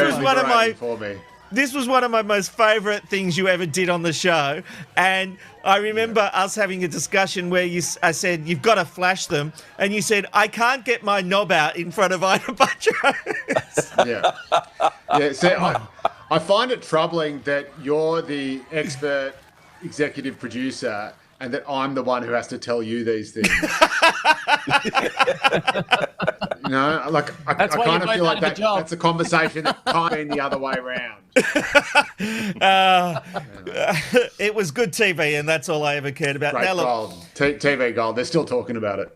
was one of my most favourite things you ever did on the show, and I remember us having a discussion where I said, you've got to flash them, and you said, I can't get my knob out in front of Ida Buttrose. Yeah, so I find it troubling that you're the expert executive producer and that I'm the one who has to tell you these things. You know, like I kind of feel like that's a conversation that can't be the other way around. It was good TV, and that's all I ever cared about. Great now, look, gold. TV gold. They're still talking about it.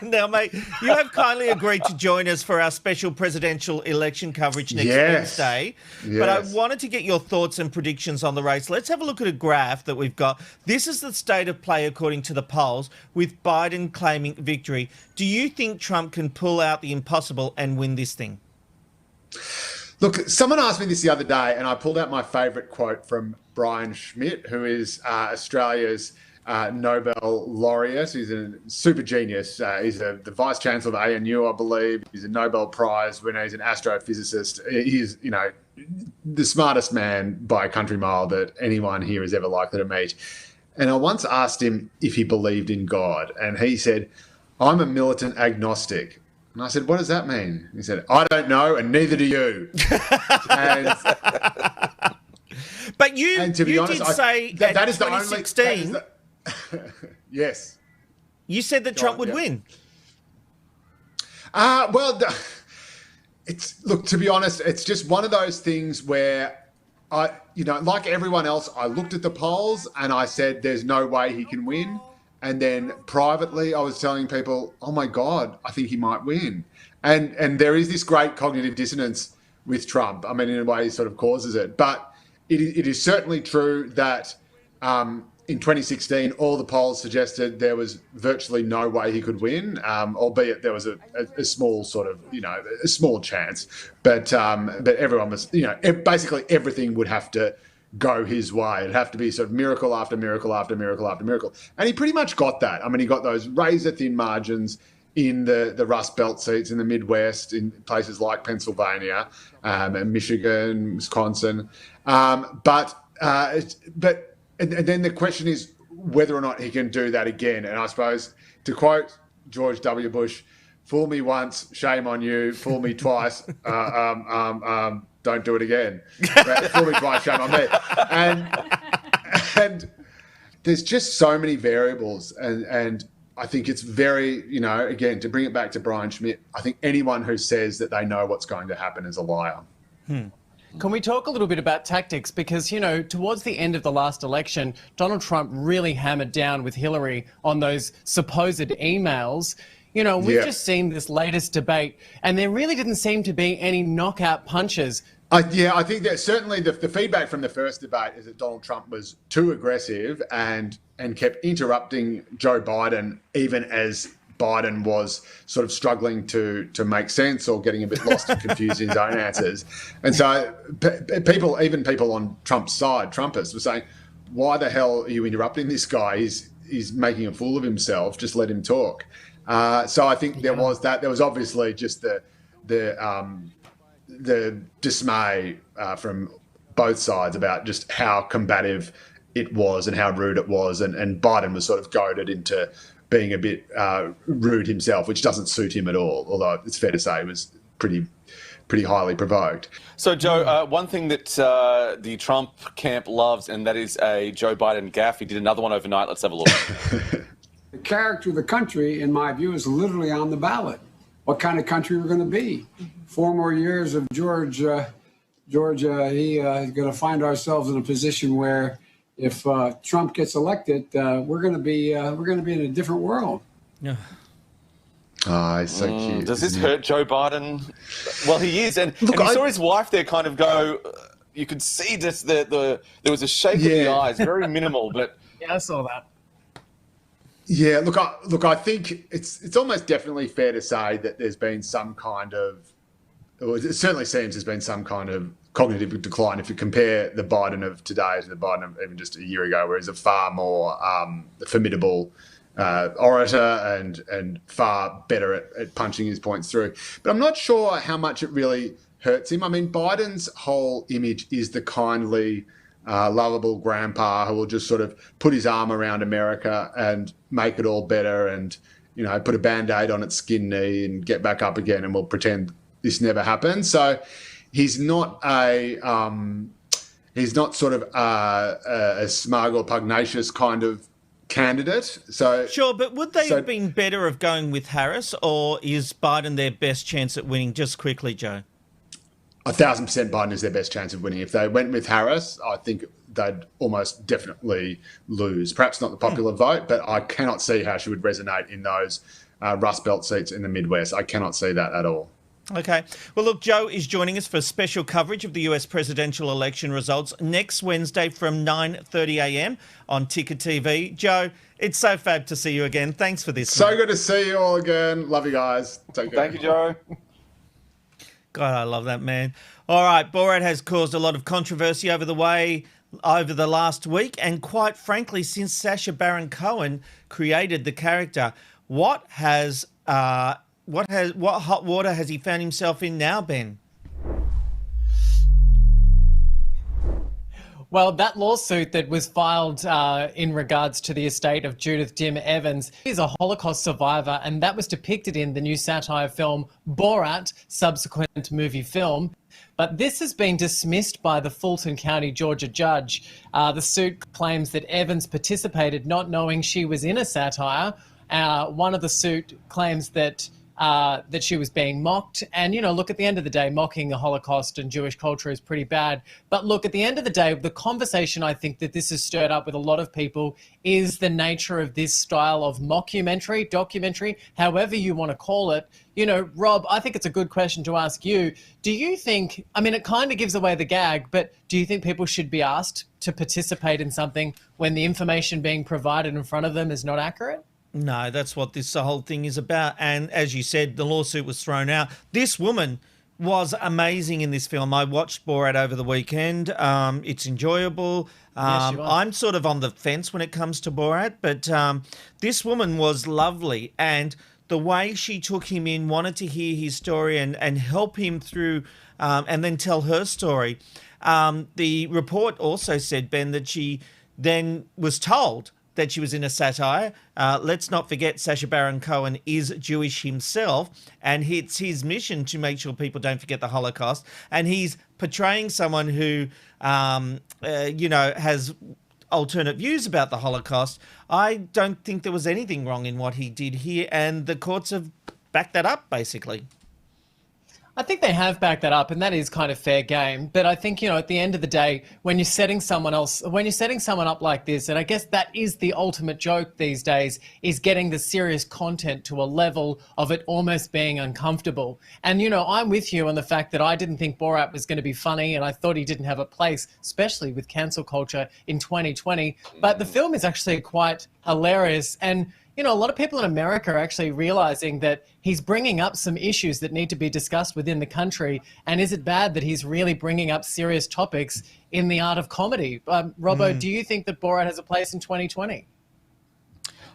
Now, mate, you have kindly agreed to join us for our special presidential election coverage next Wednesday. Yes. But I wanted to get your thoughts and predictions on the race. Let's have a look at a graph that we've got. This is the state of play according to the polls, with Biden claiming victory. Do you think Trump can pull out the impossible and win this thing? Look, someone asked me this the other day, and I pulled out my favourite quote from Brian Schmidt, who is Australia's Nobel laureate. He's a super genius. He's the Vice Chancellor of ANU, I believe. He's a Nobel Prize winner. He's an astrophysicist. He is, you know, the smartest man by a country mile that anyone here is ever likely to meet. And I once asked him if he believed in God, and he said, "I'm a militant agnostic." And I said, "What does that mean?" He said, "I don't know, and neither do you." But you did say that is 2016. The only, yes. You said that Trump would win. Well, look, to be honest, it's just one of those things where like everyone else, I looked at the polls and I said, there's no way he can win. And then privately, I was telling people, oh my God, I think he might win. And there is this great cognitive dissonance with Trump. I mean, in a way, he sort of causes it. But it is certainly true that in 2016, all the polls suggested there was virtually no way he could win, albeit there was a small sort of, a small chance. But everyone was, basically everything would have to go his way. It'd have to be sort of miracle after miracle after miracle after miracle. And he pretty much got that. I mean, he got those razor-thin margins in the Rust Belt seats in the Midwest, in places like Pennsylvania and Michigan, Wisconsin. But then the question is whether or not he can do that again. And I suppose, to quote George W. Bush, "Fool me once, shame on you. Fool me twice, don't do it again. Fool me twice, shame on me." And there's just so many variables. And I think it's very, again, to bring it back to Brian Schmidt, I think anyone who says that they know what's going to happen is a liar. Can we talk a little bit about tactics? Because, towards the end of the last election, Donald Trump really hammered down with Hillary on those supposed emails. We've just seen this latest debate, and there really didn't seem to be any knockout punches. I think that certainly the feedback from the first debate is that Donald Trump was too aggressive and kept interrupting Joe Biden, even as Biden was sort of struggling to make sense or getting a bit lost and confused in his own answers. And so even people on Trump's side, Trumpists, were saying, why the hell are you interrupting this guy? He's making a fool of himself. Just let him talk. So I think there was that. There was obviously just the dismay from both sides about just how combative it was and how rude it was. And Biden was sort of goaded into being a bit rude himself, which doesn't suit him at all, although it's fair to say he was pretty highly provoked. So, Joe, one thing that the Trump camp loves, and that is a Joe Biden gaffe. He did another one overnight. Let's have a look. The character of the country, in my view, is literally on the ballot. What kind of country we're going to be? 4 more years of George, he's going to find ourselves in a position where if Trump gets elected, we're going to be in a different world. Yeah. Oh, he's so cute. Does this hurt Joe Biden? Well, he is, and you saw his wife there kind of go. You could see just there was a shake of the eyes, very minimal, but yeah, I saw that. Yeah, look, I think it's almost definitely fair to say that there's been some kind of, or it certainly seems there's been some kind of cognitive decline if you compare the Biden of today to the Biden of even just a year ago, where he's a far more formidable orator and far better at punching his points through. But I'm not sure how much it really hurts him. I mean, Biden's whole image is the kindly, lovable grandpa who will just sort of put his arm around America and make it all better and, put a Band-Aid on its skin knee and get back up again, and we'll pretend this never happened. So he's not sort of a smug or pugnacious kind of candidate. So sure, but would they have been better of going with Harris, or is Biden their best chance at winning? Just quickly, Joe. 1,000% Biden is their best chance of winning. If they went with Harris, I think they'd almost definitely lose. Perhaps not the popular vote, but I cannot see how she would resonate in those Rust Belt seats in the Midwest. I cannot see that at all. Okay. Well, look, Joe is joining us for special coverage of the US presidential election results next Wednesday from 9:30 a.m. on Ticker TV. Joe, it's so fab to see you again. Thanks for this. So good to see you all again. Love you guys. Take care. Thank you, Joe. God, I love that man. All right, Borat has caused a lot of controversy over the last week, and quite frankly, since Sacha Baron Cohen created the character, what hot water has he found himself in now, Ben? Well, that lawsuit that was filed in regards to the estate of Judith Dim Evans is a Holocaust survivor, and that was depicted in the new satire film Borat, subsequent movie film. But this has been dismissed by the Fulton County, Georgia judge. The suit claims that Evans participated not knowing she was in a satire. One of the suit claims that she was being mocked. And, you know, look, at the end of the day, mocking the Holocaust and Jewish culture is pretty bad. But look, at the end of the day, the conversation I think that this has stirred up with a lot of people is the nature of this style of mockumentary, documentary, however you want to call it. You know, Rob, I think it's a good question to ask you. Do you think, I mean, it kind of gives away the gag, but do you think people should be asked to participate in something when the information being provided in front of them is not accurate? No, that's what this whole thing is about. And as you said, the lawsuit was thrown out. This woman was amazing in this film. I watched Borat over the weekend. It's enjoyable. Yes, I'm sort of on the fence when it comes to Borat, but this woman was lovely. And the way she took him in, wanted to hear his story and help him through and then tell her story. The report also said, Ben, that she then was told that she was in a satire. Let's not forget Sacha Baron Cohen is Jewish himself, and it's his mission to make sure people don't forget the Holocaust. And he's portraying someone who, has alternate views about the Holocaust. I don't think there was anything wrong in what he did here, and the courts have backed that up, basically. I think they have backed that up, and that is kind of fair game. But I think, you know, at the end of the day, when you're setting someone up like this, and I guess that is the ultimate joke these days, is getting the serious content to a level of it almost being uncomfortable. And, you know, I'm with you on the fact that I didn't think Borat was going to be funny, and I thought he didn't have a place, especially with cancel culture in 2020. But the film is actually quite hilarious. And, you know, a lot of people in America are actually realizing that he's bringing up some issues that need to be discussed within the country. And is it bad that he's really bringing up serious topics in the art of comedy? Robbo, do you think that Borat has a place in 2020?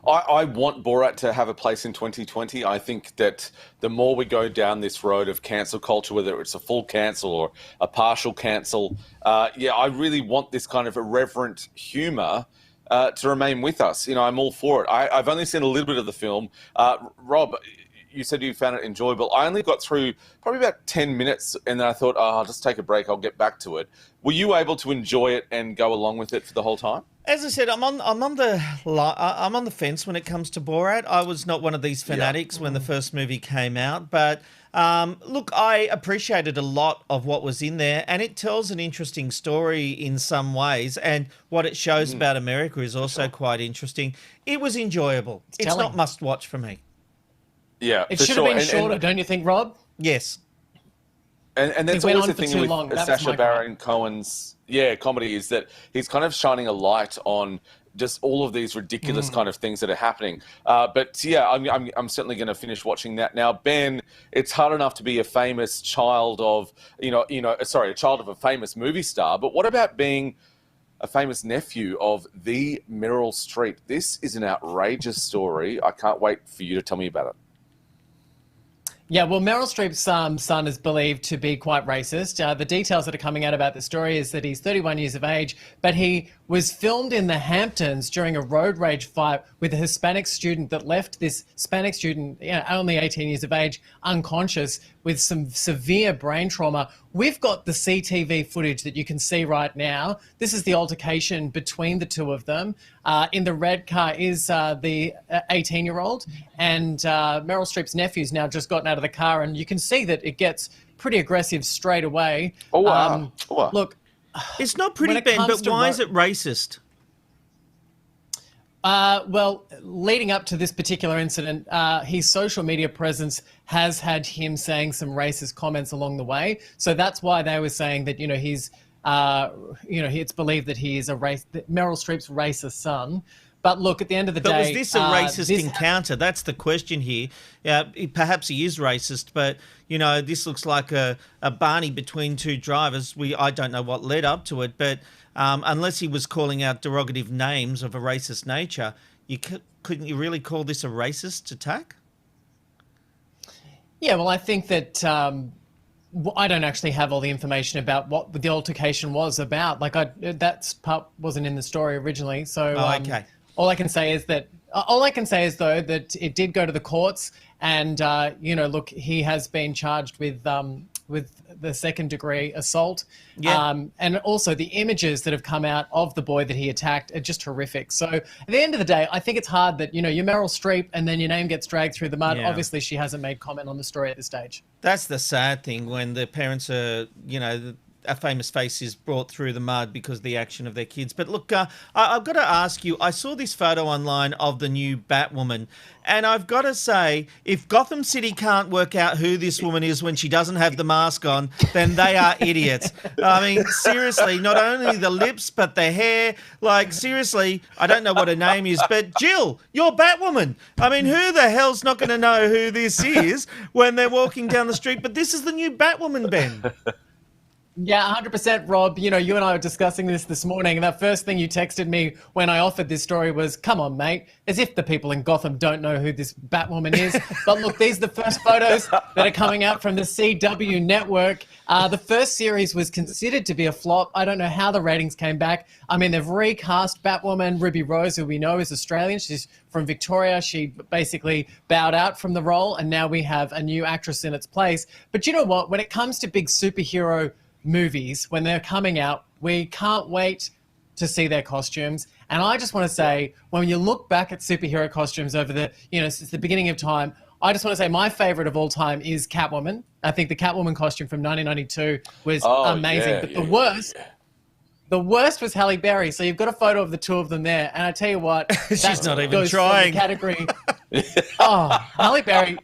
I want Borat to have a place in 2020. I think that the more we go down this road of cancel culture, whether it's a full cancel or a partial cancel, I really want this kind of irreverent humour to remain with us. You know, I'm all for it. I've only seen a little bit of the film. Rob, you said you found it enjoyable. I only got through probably about 10 minutes, and then I thought, I'll just take a break. I'll get back to it. Were you able to enjoy it and go along with it for the whole time? As I said, I'm on the fence when it comes to Borat. I was not one of these fanatics when the first movie came out, but look, I appreciated a lot of what was in there, and it tells an interesting story in some ways, and what it shows about America is also quite interesting. It was enjoyable. It's not must-watch for me. Yeah, it should have been shorter, don't you think, Rob? Yes. And that's always the thing with Sacha Baron Cohen's comedy, is that he's kind of shining a light on just all of these ridiculous kind of things that are happening. But yeah, I'm certainly going to finish watching that now. Ben, it's hard enough to be a famous child of, a child of a famous movie star. But what about being a famous nephew of the Meryl Streep? This is an outrageous story. I can't wait for you to tell me about it. Yeah, well, Meryl Streep's son is believed to be quite racist. The details that are coming out about the story is that he's 31 years of age, but he was filmed in the Hamptons during a road rage fight with a Hispanic student that left this Hispanic student, only 18 years of age, unconscious with some severe brain trauma. We've got the CTV footage that you can see right now. This is the altercation between the two of them. In the red car is the 18-year-old, and Meryl Streep's nephew's now just gotten out of the car, and you can see that it gets pretty aggressive straight away. Oh, wow. Look, it's not pretty, Ben, but why is it racist? Well, leading up to this particular incident, his social media presence has had him saying some racist comments along the way. So that's why they were saying that, he's, it's believed that he is that Meryl Streep's racist son. But look, at the end of the day... But was this a racist encounter? That's the question here. Perhaps he is racist, but, this looks like a Barney between two drivers. I don't know what led up to it, but unless he was calling out derogative names of a racist nature, couldn't you really call this a racist attack? Yeah, well, I think that... I don't actually have all the information about what the altercation was about. That part wasn't in the story originally. So okay. All I can say is though that it did go to the courts, and look, he has been charged with the second-degree assault. Yeah. And also the images that have come out of the boy that he attacked are just horrific. So at the end of the day, I think it's hard that, you're Meryl Streep and then your name gets dragged through the mud. Yeah. Obviously, she hasn't made comment on the story at this stage. That's the sad thing when the parents are, a famous face is brought through the mud because of the action of their kids. But look, I've got to ask you, I saw this photo online of the new Batwoman, and I've got to say, if Gotham City can't work out who this woman is when she doesn't have the mask on, then they are idiots. I mean, seriously, not only the lips, but the hair. Seriously, I don't know what her name is, but Jill, you're Batwoman. I mean, who the hell's not going to know who this is when they're walking down the street? But this is the new Batwoman, Ben. Yeah, 100%, Rob. You and I were discussing this morning, and that first thing you texted me when I offered this story was, come on, mate, as if the people in Gotham don't know who this Batwoman is. But look, these are the first photos that are coming out from the CW network. The first series was considered to be a flop. I don't know how the ratings came back. I mean, they've recast Batwoman, Ruby Rose, who we know is Australian. She's from Victoria. She basically bowed out from the role, and now we have a new actress in its place. But you know what? When it comes to big superhero movies, when they're coming out, we can't wait to see their costumes. And I just want to say, when you look back at superhero costumes over since the beginning of time, I just want to say my favorite of all time is Catwoman. I think the Catwoman costume from 1992 was amazing. Yeah, but the worst was Halle Berry. So you've got a photo of the two of them there. And I tell you what, she's not even trying. Category. Halle Berry.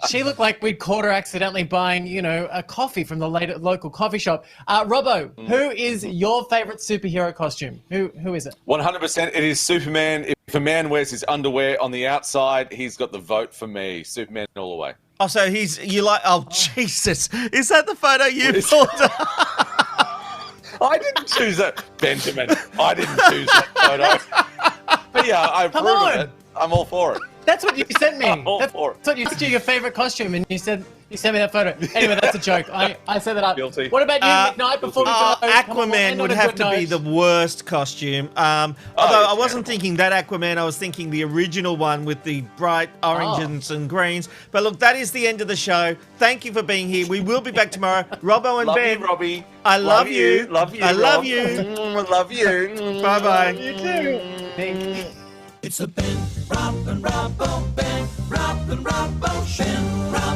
She looked like we'd caught her accidentally buying, a coffee from the local coffee shop. Robbo, who is your favorite superhero costume? Who is it? 100%. It is Superman. If a man wears his underwear on the outside, he's got the vote for me. Superman all the way. Oh, so Jesus. Is that the photo you pulled up? I didn't choose that, Benjamin. I didn't choose that photo. But yeah, I've proven it. I'm all for it. That's what you sent me. That's what you said, your favorite costume, and you sent me that photo. Anyway, that's a joke. I set that up. Guilty. What about you, McKnight, before we go? Aquaman would have to be the worst costume. Although I wasn't thinking that Aquaman, I was thinking the original one with the bright oranges and greens. But look, that is the end of the show. Thank you for being here. We will be back tomorrow. Robbo and love Ben. You, Robbie. I love you. Love you. I love Rob. you. Love you. Bye-bye. You too. It's the Ben, Rob, and Robbo, Ben, Rob, and Robbo, Ben, Rob.